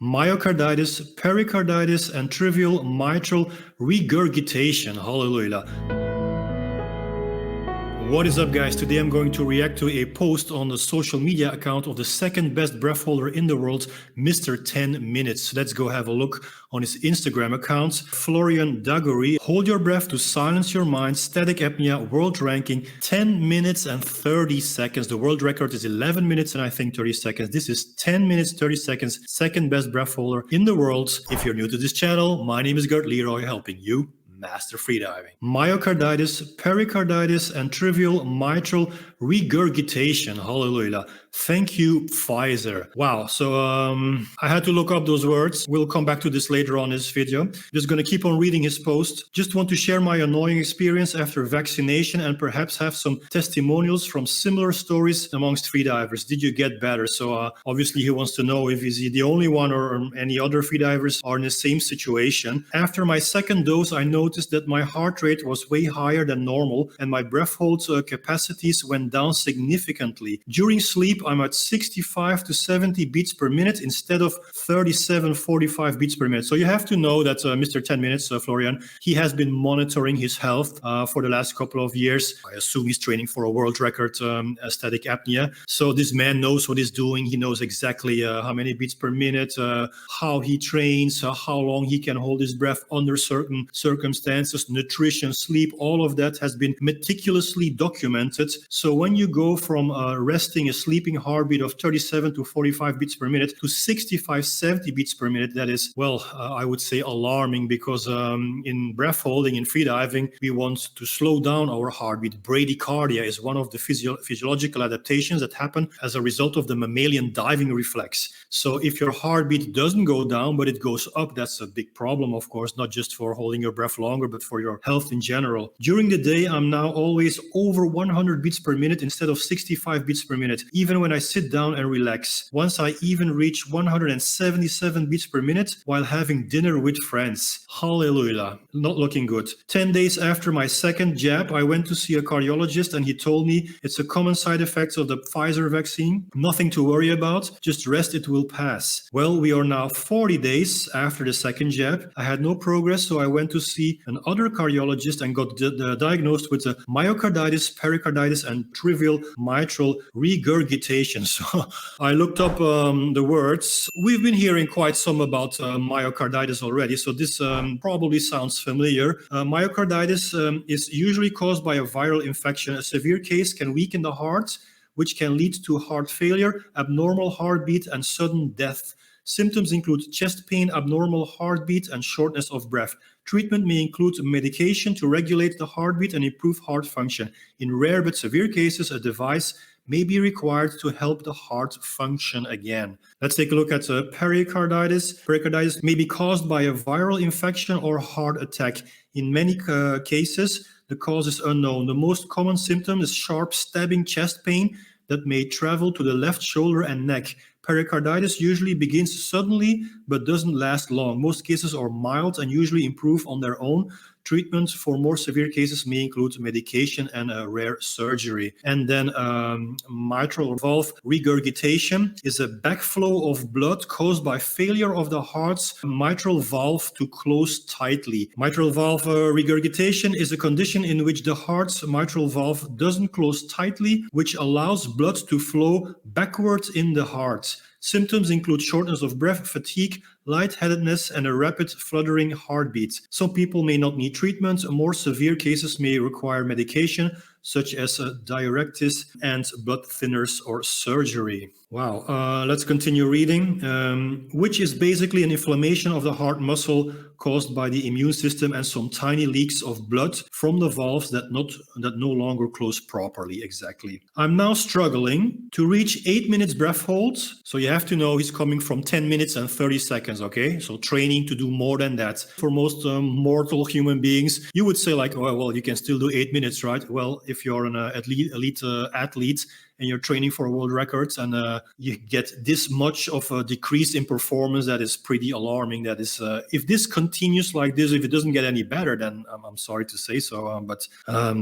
myocarditis, pericarditis, and trivial mitral regurgitation. Hallelujah. What is up, guys? Today I'm going to react to a post on the social media account of the second best breath holder in the world, Mr. 10 Minutes. Let's go have a look on his Instagram account. Florian Dagory, hold your breath to silence your mind, static apnea, world ranking, 10 minutes and 30 seconds. The world record is 11 minutes and I think 30 seconds. This is 10 minutes, 30 seconds, second best breath holder in the world. If you're new to this channel, my name is Gert Leroy, helping you master freediving. Myocarditis, pericarditis, and trivial mitral regurgitation. Hallelujah. Thank you, Pfizer. Wow. So I had to look up those words. We'll come back to this later on in this video. Just going to keep on reading his post. Just want to share my annoying experience after vaccination and perhaps have some testimonials from similar stories amongst freedivers. Did you get better? So obviously he wants to know if he's the only one or any other freedivers are in the same situation. After my second dose, I noticed that my heart rate was way higher than normal and my breath hold capacities went down significantly. During sleep, I'm at 65 to 70 beats per minute instead of 37, 45 beats per minute. So you have to know that Mr. 10 Minutes, Florian, he has been monitoring his health for the last couple of years. I assume he's training for a world record static apnea. So this man knows what he's doing. He knows exactly how many beats per minute, how he trains, how long he can hold his breath under certain circumstances, nutrition, sleep, all of that has been meticulously documented. So when you go from resting a sleeping heartbeat of 37 to 45 beats per minute to 65, 70 beats per minute, that is, well, I would say alarming because in breath holding, in freediving, we want to slow down our heartbeat. Bradycardia is one of the physiological adaptations that happen as a result of the mammalian diving reflex. So if your heartbeat doesn't go down, but it goes up, that's a big problem, of course, not just for holding your breath longer, but for your health in general. During the day, I'm now always over 100 beats per minute instead of 65 beats per minute, even when I sit down and relax. Once I even reach 177 beats per minute while having dinner with friends. Hallelujah. Not looking good. 10 days after my second jab, I went to see a cardiologist and he told me it's a common side effect of the Pfizer vaccine. Nothing to worry about. Just rest, it will pass. Well, we are now 40 days after the second jab. I had no progress, so I went to see another cardiologist and got diagnosed with a myocarditis, pericarditis, and trivial mitral regurgitation. So I looked up the words. We've been hearing quite some about myocarditis already, so this probably sounds familiar. Myocarditis is usually caused by a viral infection. A severe case can weaken the heart, which can lead to heart failure, abnormal heartbeat, and sudden death. Symptoms include chest pain, abnormal heartbeat, and shortness of breath. Treatment may include medication to regulate the heartbeat and improve heart function. In rare but severe cases, a device may be required to help the heart function again. Let's take a look at pericarditis. Pericarditis may be caused by a viral infection or heart attack. In many cases, the cause is unknown. The most common symptom is sharp stabbing chest pain that may travel to the left shoulder and neck. Pericarditis usually begins suddenly but doesn't last long. Most cases are mild and usually improve on their own. Treatment for more severe cases may include medication and a rare surgery. And then mitral valve regurgitation is a backflow of blood caused by failure of the heart's mitral valve to close tightly. Mitral valve regurgitation is a condition in which the heart's mitral valve doesn't close tightly, which allows blood to flow backwards in the heart. Symptoms include shortness of breath, fatigue, lightheadedness, and a rapid fluttering heartbeat. Some people may not need treatment. More severe cases may require medication, such as diuretics and blood thinners or surgery. Wow. Let's continue reading, which is basically an inflammation of the heart muscle caused by the immune system and some tiny leaks of blood from the valves that no longer close properly. Exactly. I'm now struggling to reach 8 minutes breath holds. So you have to know he's coming from 10 minutes and 30 seconds. Okay. So training to do more than that. For most mortal human beings, you would say like, oh, well, you can still do 8 minutes, right? Well, if you're an elite athlete and you're training for a world record, and you get this much of a decrease in performance, that is pretty alarming. That is, if this continues like this, if it doesn't get any better, then I'm sorry to say so, but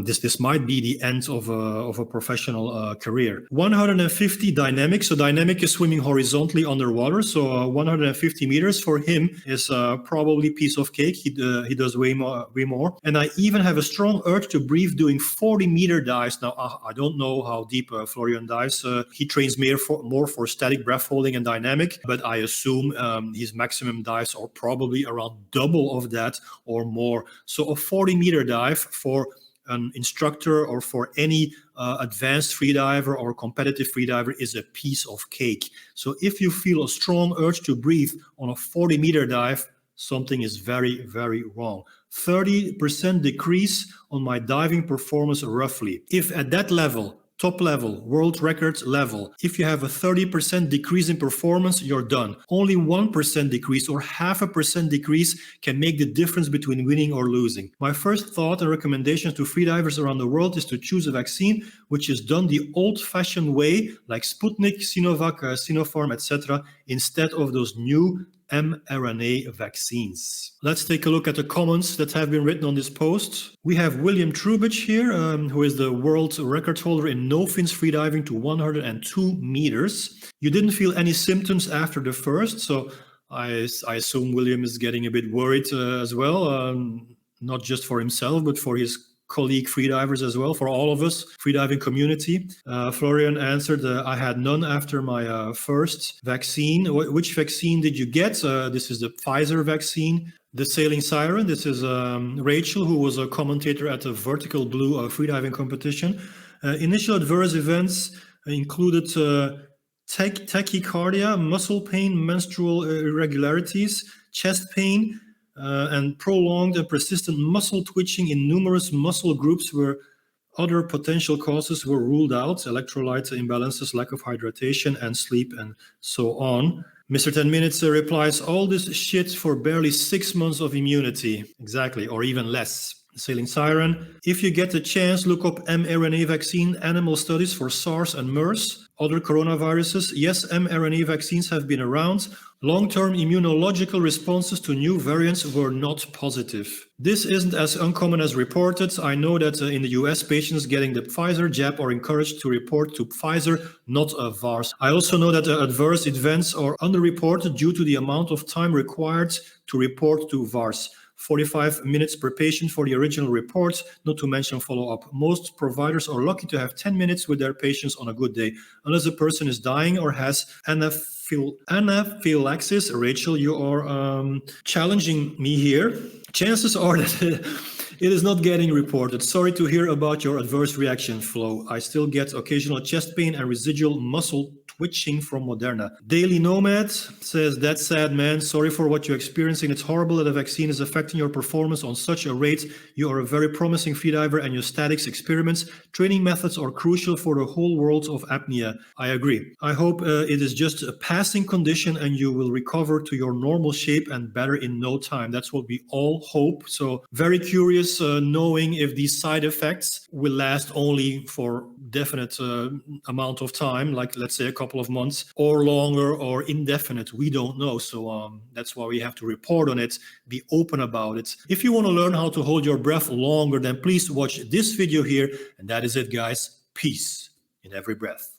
this might be the end of a professional career. 150 dynamic. So dynamic is swimming horizontally underwater. So 150 meters for him is probably piece of cake. He does way more. And I even have a strong urge to breathe doing 40-meter dives. Now, I don't know how deep Florian dives. He trains more for static breath holding and dynamic, but I assume his maximum dives are probably around double of that or more. So a 40-meter dive for an instructor or for any advanced freediver or competitive freediver is a piece of cake. So if you feel a strong urge to breathe on a 40-meter dive, something is very, very wrong. 30% decrease on my diving performance roughly. If at that level, top level, world record level, if you have a 30% decrease in performance, you're done. Only 1% decrease or 0.5% decrease can make the difference between winning or losing. My first thought and recommendations to freedivers around the world is to choose a vaccine which is done the old-fashioned way, like Sputnik, Sinovac, Sinopharm, etc., instead of those new mRNA vaccines. Let's take a look at the comments that have been written on this post. We have William Trubich here, who is the world record holder in no-fins freediving to 102 meters. You didn't feel any symptoms after the first, so I assume William is getting a bit worried as well, not just for himself, but for his colleague freedivers as well, for all of us, freediving community. Florian answered, I had none after my first vaccine. Which vaccine did you get? This is the Pfizer vaccine. The Sailing Siren, this is Rachel, who was a commentator at the Vertical Blue freediving competition. Initial adverse events included tachycardia, muscle pain, menstrual irregularities, chest pain, and prolonged and persistent muscle twitching in numerous muscle groups where other potential causes were ruled out: electrolyte imbalances, lack of hydration and sleep, and so on. Mr. 10 Minutes replies, all this shit for barely 6 months of immunity. Exactly, or even less. Sailing Siren, if you get the chance, look up mRNA vaccine animal studies for SARS and MERS, other coronaviruses. Yes, mRNA vaccines have been around. Long-term immunological responses to new variants were not positive. This isn't as uncommon as reported. I know that in the US, patients getting the Pfizer jab are encouraged to report to Pfizer, not VARS. I also know that adverse events are underreported due to the amount of time required to report to VARS. 45 minutes per patient for the original report, not to mention follow-up. Most providers are lucky to have 10 minutes with their patients on a good day, unless a person is dying or has anaphylaxis. Rachel, you are challenging me here. Chances are that it is not getting reported. Sorry to hear about your adverse reaction, Flo. I still get occasional chest pain and residual muscle twitching from Moderna. Daily Nomad says, that's sad, man. Sorry for what you're experiencing. It's horrible that a vaccine is affecting your performance on such a rate. You are a very promising freediver and your statics experiments, training methods are crucial for the whole world of apnea. I agree. I hope it is just a passing condition and you will recover to your normal shape and better in no time. That's what we all hope. So very curious knowing if these side effects will last only for definite amount of time, like let's say a couple of months, or longer or indefinite. We don't know. So that's why we have to report on it, be open about it. If you want to learn how to hold your breath longer, then please watch this video here. And that is it, guys. Peace in every breath.